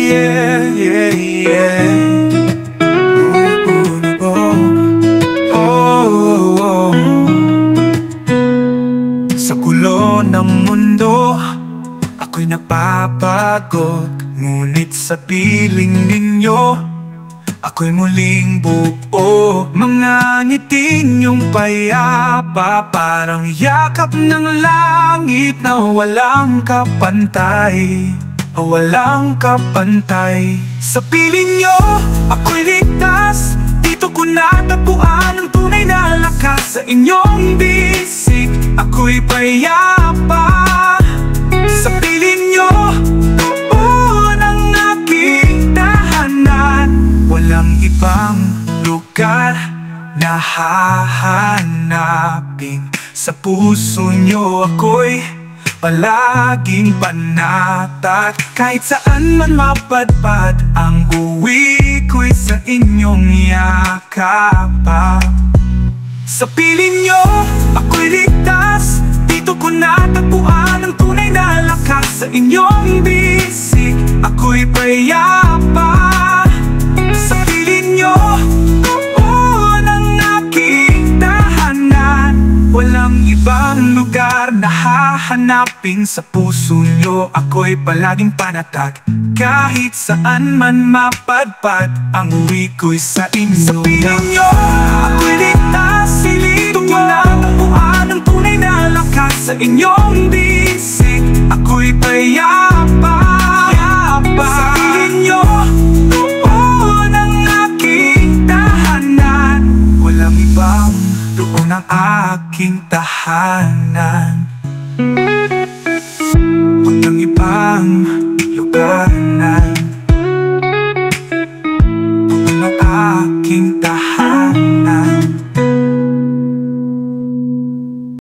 yeah, yeah, yeah. Sa gulo ng mundo, ako'y napapagod. Ngunit sa piling ninyo, ako'y muling buo. Mga ngiti niyong payapa, parang yakap ng langit na walang kapantay. Walang kapantay. Sa piling niyo, ako'y ligtas. Dito ko natagpuan ang tunay na lakas. Sa inyong bisig, ako'y payapa. Sa piling niyo, tuon ang aking tahanan. Walang ibang lugar na hahanapin. Sa puso niyo ako'y palaging panatag. Kahit saan man mapadpad, ang uwi ko'y sa inyong yakap. Sa piling niyo, ako'y ligtas. Dito ko natagpuan ang tunay na lakas. Sa inyong bisig, ako'y payapa. Sa piling niyo, tuon ang aking tahanan. Walang ibang lugar na hahanapin. Sa puso niyo, ako'y palaging panatag. Kahit saan man mapadpad, ang uwi ko'y sa inyo. Sa piling niyo, ako'y ligtas. Dito ko natagpuan ang tunay na lakas. Sa inyong bisig, ako'y